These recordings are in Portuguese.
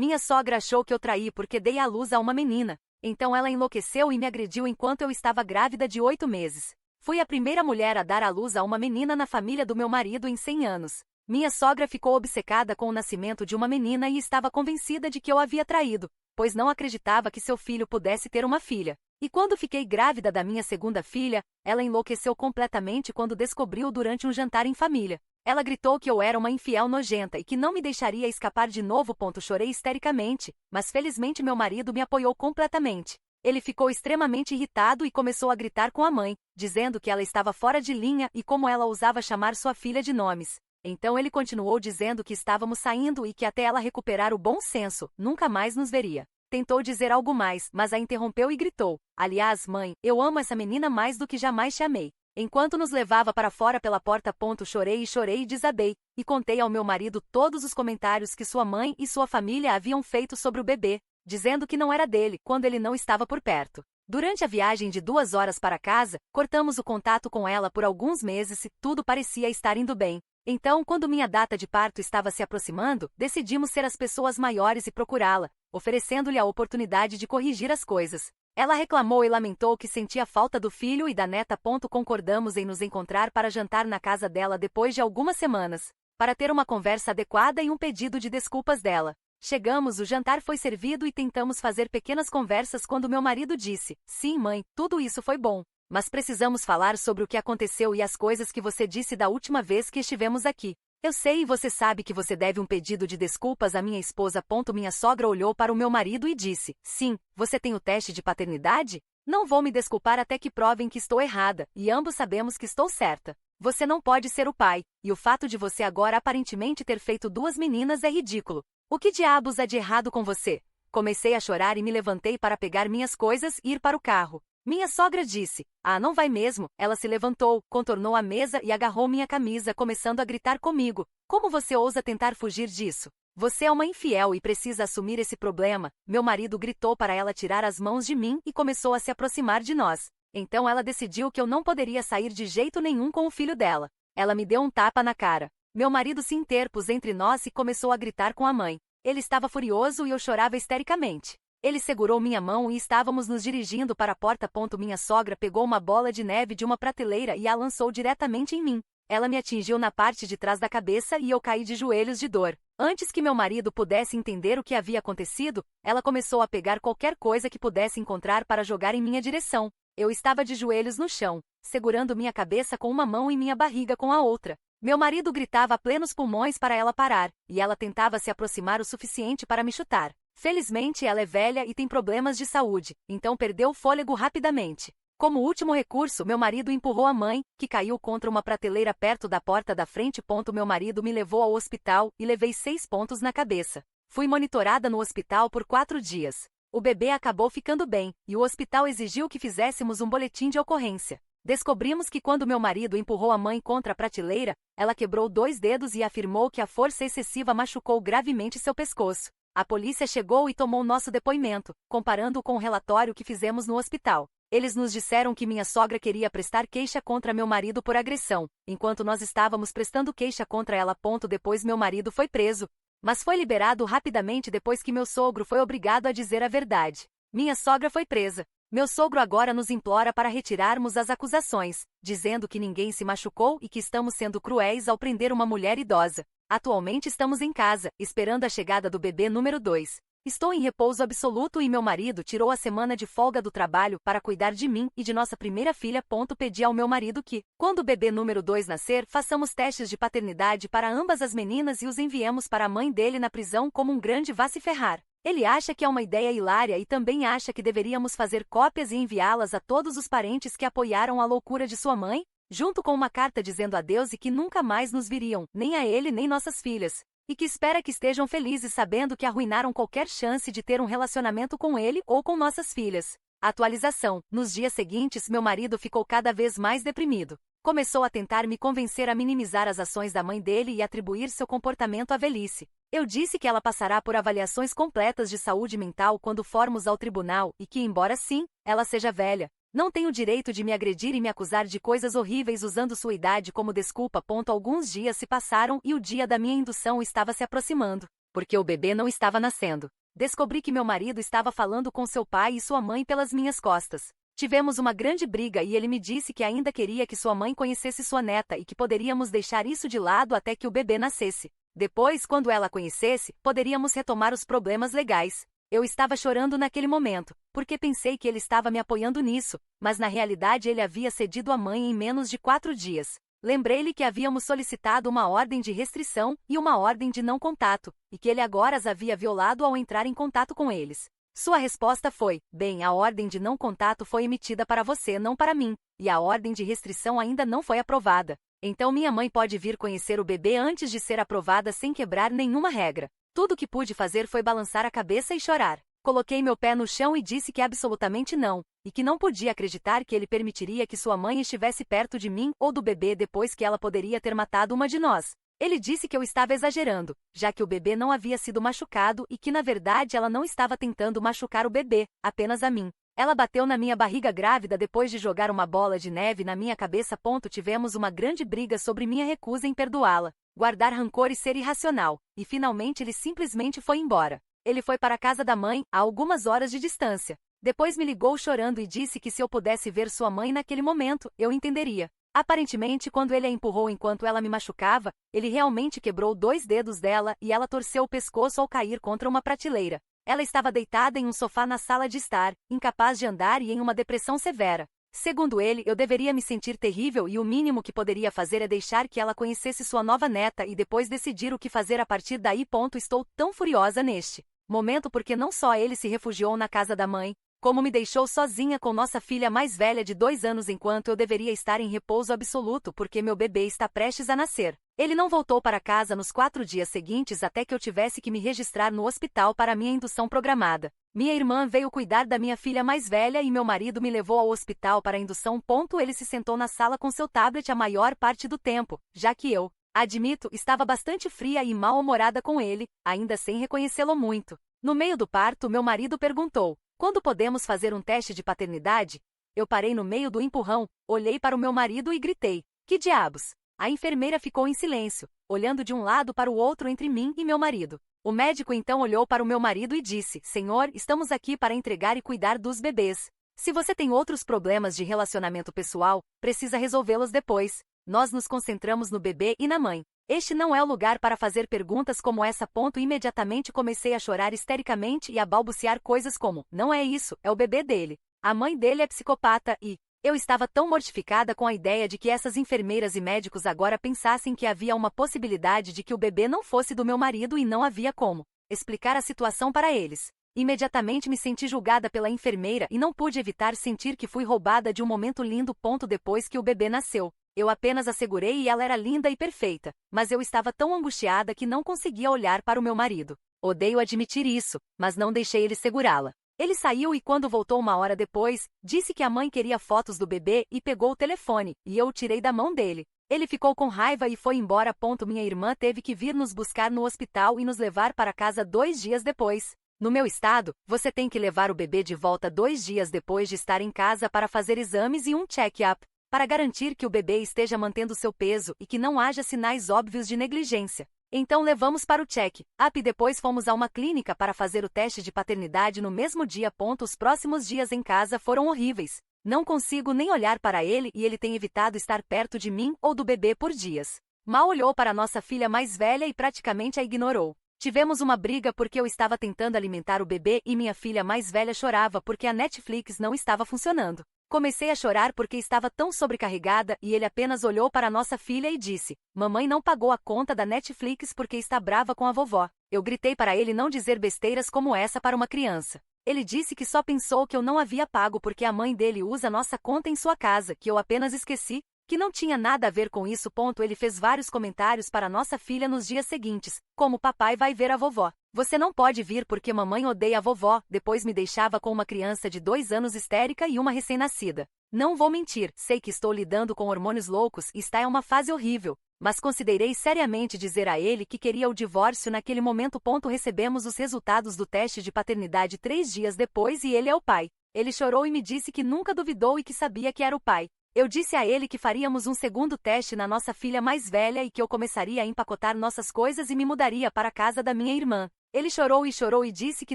Minha sogra achou que eu traí porque dei à luz a uma menina. Então ela enlouqueceu e me agrediu enquanto eu estava grávida de 8 meses. Fui a primeira mulher a dar à luz a uma menina na família do meu marido em 100 anos. Minha sogra ficou obcecada com o nascimento de uma menina e estava convencida de que eu havia traído, pois não acreditava que seu filho pudesse ter uma filha. E quando fiquei grávida da minha segunda filha, ela enlouqueceu completamente quando descobriu durante um jantar em família. Ela gritou que eu era uma infiel nojenta e que não me deixaria escapar de novo. Chorei histericamente, mas felizmente meu marido me apoiou completamente. Ele ficou extremamente irritado e começou a gritar com a mãe, dizendo que ela estava fora de linha e como ela ousava chamar sua filha de nomes. Então ele continuou dizendo que estávamos saindo e que até ela recuperar o bom senso, nunca mais nos veria. Tentou dizer algo mais, mas a interrompeu e gritou: "Aliás, mãe, eu amo essa menina mais do que jamais te amei." Enquanto nos levava para fora pela porta, chorei e desabei, e contei ao meu marido todos os comentários que sua mãe e sua família haviam feito sobre o bebê, dizendo que não era dele, quando ele não estava por perto. Durante a viagem de 2 horas para casa, cortamos o contato com ela por alguns meses e tudo parecia estar indo bem. Então, quando minha data de parto estava se aproximando, decidimos ser as pessoas maiores e procurá-la, oferecendo-lhe a oportunidade de corrigir as coisas. Ela reclamou e lamentou que sentia falta do filho e da neta. Concordamos em nos encontrar para jantar na casa dela depois de algumas semanas, para ter uma conversa adequada e um pedido de desculpas dela. Chegamos, o jantar foi servido e tentamos fazer pequenas conversas quando meu marido disse: "Sim, mãe, tudo isso foi bom. Mas precisamos falar sobre o que aconteceu e as coisas que você disse da última vez que estivemos aqui. Eu sei e você sabe que você deve um pedido de desculpas à minha esposa. Minha sogra olhou para o meu marido e disse: "Sim, você tem o teste de paternidade? Não vou me desculpar até que provem que estou errada, e ambos sabemos que estou certa. Você não pode ser o pai, e o fato de você agora aparentemente ter feito 2 meninas é ridículo. O que diabos há de errado com você?" Comecei a chorar e me levantei para pegar minhas coisas e ir para o carro. Minha sogra disse: "Ah, não vai mesmo?" Ela se levantou, contornou a mesa e agarrou minha camisa, começando a gritar comigo: "Como você ousa tentar fugir disso? Você é uma infiel e precisa assumir esse problema." Meu marido gritou para ela tirar as mãos de mim e começou a se aproximar de nós. Então ela decidiu que eu não poderia sair de jeito nenhum com o filho dela. Ela me deu um tapa na cara. Meu marido se interpôs entre nós e começou a gritar com a mãe. Ele estava furioso e eu chorava histericamente. Ele segurou minha mão e estávamos nos dirigindo para a porta. Minha sogra pegou uma bola de neve de uma prateleira e a lançou diretamente em mim. Ela me atingiu na parte de trás da cabeça e eu caí de joelhos de dor. Antes que meu marido pudesse entender o que havia acontecido, ela começou a pegar qualquer coisa que pudesse encontrar para jogar em minha direção. Eu estava de joelhos no chão, segurando minha cabeça com uma mão e minha barriga com a outra. Meu marido gritava a plenos pulmões para ela parar, e ela tentava se aproximar o suficiente para me chutar. Felizmente ela é velha e tem problemas de saúde, então perdeu o fôlego rapidamente. Como último recurso, meu marido empurrou a mãe, que caiu contra uma prateleira perto da porta da frente. Meu marido me levou ao hospital e levei 6 pontos na cabeça. Fui monitorada no hospital por 4 dias. O bebê acabou ficando bem, e o hospital exigiu que fizéssemos um boletim de ocorrência. Descobrimos que quando meu marido empurrou a mãe contra a prateleira, ela quebrou 2 dedos e afirmou que a força excessiva machucou gravemente seu pescoço. A polícia chegou e tomou nosso depoimento, comparando-o com o relatório que fizemos no hospital. Eles nos disseram que minha sogra queria prestar queixa contra meu marido por agressão, enquanto nós estávamos prestando queixa contra ela. Depois meu marido foi preso, mas foi liberado rapidamente depois que meu sogro foi obrigado a dizer a verdade. Minha sogra foi presa. Meu sogro agora nos implora para retirarmos as acusações, dizendo que ninguém se machucou e que estamos sendo cruéis ao prender uma mulher idosa. Atualmente estamos em casa, esperando a chegada do bebê número 2. Estou em repouso absoluto e meu marido tirou a semana de folga do trabalho para cuidar de mim e de nossa primeira filha. Pedi ao meu marido que, quando o bebê número 2 nascer, façamos testes de paternidade para ambas as meninas e os enviemos para a mãe dele na prisão como um grande vá se ferrar. Ele acha que é uma ideia hilária e também acha que deveríamos fazer cópias e enviá-las a todos os parentes que apoiaram a loucura de sua mãe, junto com uma carta dizendo adeus e que nunca mais nos viriam, nem a ele nem nossas filhas, e que espera que estejam felizes sabendo que arruinaram qualquer chance de ter um relacionamento com ele ou com nossas filhas. Atualização: nos dias seguintes meu marido ficou cada vez mais deprimido. Começou a tentar me convencer a minimizar as ações da mãe dele e atribuir seu comportamento à velhice. Eu disse que ela passará por avaliações completas de saúde mental quando formos ao tribunal e que, embora sim, ela seja velha, não tem o direito de me agredir e me acusar de coisas horríveis usando sua idade como desculpa. Alguns dias se passaram e o dia da minha indução estava se aproximando. porque o bebê não estava nascendo. Descobri que meu marido estava falando com seu pai e sua mãe pelas minhas costas. Tivemos uma grande briga e ele me disse que ainda queria que sua mãe conhecesse sua neta e que poderíamos deixar isso de lado até que o bebê nascesse. Depois, quando ela a conhecesse, poderíamos retomar os problemas legais. Eu estava chorando naquele momento, porque pensei que ele estava me apoiando nisso, mas na realidade ele havia cedido à mãe em menos de 4 dias. Lembrei-lhe que havíamos solicitado uma ordem de restrição e uma ordem de não contato, e que ele agora as havia violado ao entrar em contato com eles. Sua resposta foi: bem, a ordem de não contato foi emitida para você, não para mim, e a ordem de restrição ainda não foi aprovada. Então minha mãe pode vir conhecer o bebê antes de ser aprovada sem quebrar nenhuma regra. Tudo o que pude fazer foi balançar a cabeça e chorar. Coloquei meu pé no chão e disse que absolutamente não, e que não podia acreditar que ele permitiria que sua mãe estivesse perto de mim ou do bebê depois que ela poderia ter matado uma de nós. Ele disse que eu estava exagerando, já que o bebê não havia sido machucado e que na verdade ela não estava tentando machucar o bebê, apenas a mim. Ela bateu na minha barriga grávida depois de jogar uma bola de neve na minha cabeça. Tivemos uma grande briga sobre minha recusa em perdoá-la, guardar rancor e ser irracional, e finalmente ele simplesmente foi embora. Ele foi para a casa da mãe, a algumas horas de distância. Depois me ligou chorando e disse que se eu pudesse ver sua mãe naquele momento, eu entenderia. Aparentemente, quando ele a empurrou enquanto ela me machucava, ele realmente quebrou 2 dedos dela e ela torceu o pescoço ao cair contra uma prateleira. Ela estava deitada em um sofá na sala de estar, incapaz de andar e em uma depressão severa. Segundo ele, eu deveria me sentir terrível e o mínimo que poderia fazer é deixar que ela conhecesse sua nova neta e depois decidir o que fazer a partir daí. Estou tão furiosa neste momento porque não só ele se refugiou na casa da mãe, como me deixou sozinha com nossa filha mais velha de 2 anos enquanto eu deveria estar em repouso absoluto porque meu bebê está prestes a nascer. Ele não voltou para casa nos 4 dias seguintes até que eu tivesse que me registrar no hospital para minha indução programada. Minha irmã veio cuidar da minha filha mais velha e meu marido me levou ao hospital para a indução. Ele se sentou na sala com seu tablet a maior parte do tempo, já que eu, admito, estava bastante fria e mal-humorada com ele, ainda sem reconhecê-lo muito. No meio do parto, meu marido perguntou: quando podemos fazer um teste de paternidade? Eu parei no meio do empurrão, olhei para o meu marido e gritei: que diabos? A enfermeira ficou em silêncio, olhando de um lado para o outro entre mim e meu marido. O médico então olhou para o meu marido e disse: Senhor, estamos aqui para entregar e cuidar dos bebês. Se você tem outros problemas de relacionamento pessoal, precisa resolvê-los depois. Nós nos concentramos no bebê e na mãe. Este não é o lugar para fazer perguntas como essa. Imediatamente comecei a chorar histericamente e a balbuciar coisas como: não é isso, é o bebê dele. A mãe dele é psicopata e... Eu estava tão mortificada com a ideia de que essas enfermeiras e médicos agora pensassem que havia uma possibilidade de que o bebê não fosse do meu marido e não havia como explicar a situação para eles. Imediatamente me senti julgada pela enfermeira e não pude evitar sentir que fui roubada de um momento lindo. Depois que o bebê nasceu, eu apenas a segurei e ela era linda e perfeita, mas eu estava tão angustiada que não conseguia olhar para o meu marido. Odeio admitir isso, mas não deixei ele segurá-la. Ele saiu e quando voltou 1 hora depois, disse que a mãe queria fotos do bebê e pegou o telefone, e eu o tirei da mão dele. Ele ficou com raiva e foi embora. Minha irmã teve que vir nos buscar no hospital e nos levar para casa 2 dias depois. No meu estado, você tem que levar o bebê de volta 2 dias depois de estar em casa para fazer exames e um check-up, para garantir que o bebê esteja mantendo seu peso e que não haja sinais óbvios de negligência. Então levamos para o check-up e depois fomos a uma clínica para fazer o teste de paternidade no mesmo dia. Os próximos dias em casa foram horríveis. Não consigo nem olhar para ele e ele tem evitado estar perto de mim ou do bebê por dias. Mal olhou para nossa filha mais velha e praticamente a ignorou. Tivemos uma briga porque eu estava tentando alimentar o bebê e minha filha mais velha chorava porque a Netflix não estava funcionando. Comecei a chorar porque estava tão sobrecarregada e ele apenas olhou para nossa filha e disse: mamãe não pagou a conta da Netflix porque está brava com a vovó. Eu gritei para ele não dizer besteiras como essa para uma criança. Ele disse que só pensou que eu não havia pago porque a mãe dele usa nossa conta em sua casa, que eu apenas esqueci, que não tinha nada a ver com isso. Ele fez vários comentários para nossa filha nos dias seguintes, como: papai vai ver a vovó. Você não pode vir porque mamãe odeia a vovó. Depois me deixava com uma criança de 2 anos histérica e uma recém-nascida. Não vou mentir, sei que estou lidando com hormônios loucos e está em uma fase horrível, mas considerei seriamente dizer a ele que queria o divórcio naquele momento. Recebemos os resultados do teste de paternidade 3 dias depois e ele é o pai. Ele chorou e me disse que nunca duvidou e que sabia que era o pai. Eu disse a ele que faríamos um segundo teste na nossa filha mais velha e que eu começaria a empacotar nossas coisas e me mudaria para a casa da minha irmã. Ele chorou e disse que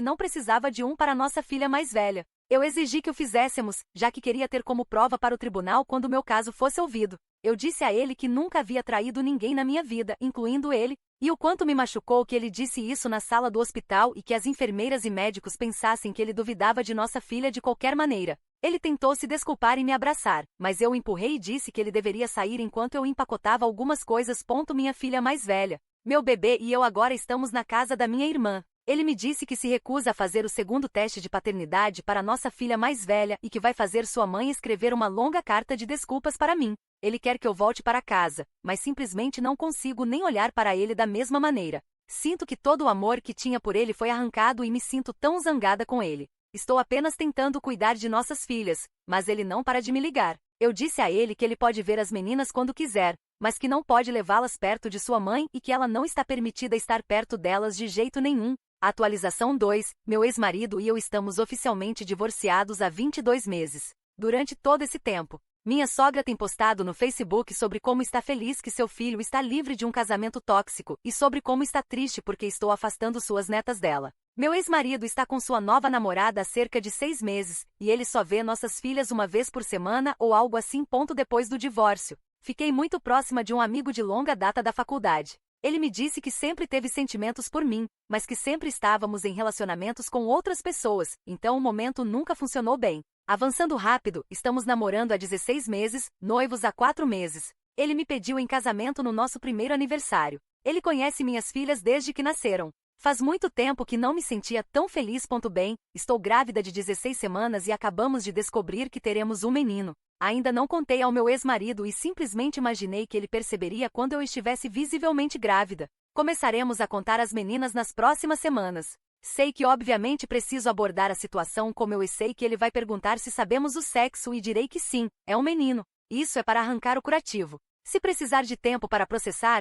não precisava de um para nossa filha mais velha. Eu exigi que o fizéssemos, já que queria ter como prova para o tribunal quando meu caso fosse ouvido. Eu disse a ele que nunca havia traído ninguém na minha vida, incluindo ele, e o quanto me machucou que ele disse isso na sala do hospital e que as enfermeiras e médicos pensassem que ele duvidava de nossa filha de qualquer maneira. Ele tentou se desculpar e me abraçar, mas eu o empurrei e disse que ele deveria sair enquanto eu empacotava algumas coisas. Minha filha mais velha, meu bebê e eu agora estamos na casa da minha irmã. Ele me disse que se recusa a fazer o segundo teste de paternidade para nossa filha mais velha e que vai fazer sua mãe escrever uma longa carta de desculpas para mim. Ele quer que eu volte para casa, mas simplesmente não consigo nem olhar para ele da mesma maneira. Sinto que todo o amor que tinha por ele foi arrancado e me sinto tão zangada com ele. Estou apenas tentando cuidar de nossas filhas, mas ele não para de me ligar. Eu disse a ele que ele pode ver as meninas quando quiser, mas que não pode levá-las perto de sua mãe e que ela não está permitida estar perto delas de jeito nenhum. Atualização 2, meu ex-marido e eu estamos oficialmente divorciados há 22 meses. Durante todo esse tempo, minha sogra tem postado no Facebook sobre como está feliz que seu filho está livre de um casamento tóxico e sobre como está triste porque estou afastando suas netas dela. Meu ex-marido está com sua nova namorada há cerca de 6 meses, e ele só vê nossas filhas uma vez por semana ou algo assim. Depois do divórcio, fiquei muito próxima de um amigo de longa data da faculdade. Ele me disse que sempre teve sentimentos por mim, mas que sempre estávamos em relacionamentos com outras pessoas, então o momento nunca funcionou bem. Avançando rápido, estamos namorando há 16 meses, noivos há 4 meses. Ele me pediu em casamento no nosso primeiro aniversário. Ele conhece minhas filhas desde que nasceram. Faz muito tempo que não me sentia tão feliz. Bem, estou grávida de 16 semanas e acabamos de descobrir que teremos um menino. Ainda não contei ao meu ex-marido e simplesmente imaginei que ele perceberia quando eu estivesse visivelmente grávida. Começaremos a contar as meninas nas próximas semanas. Sei que obviamente preciso abordar a situação como eu sei que ele vai perguntar se sabemos o sexo e direi que sim, é um menino. Isso é para arrancar o curativo. Se precisar de tempo para processar,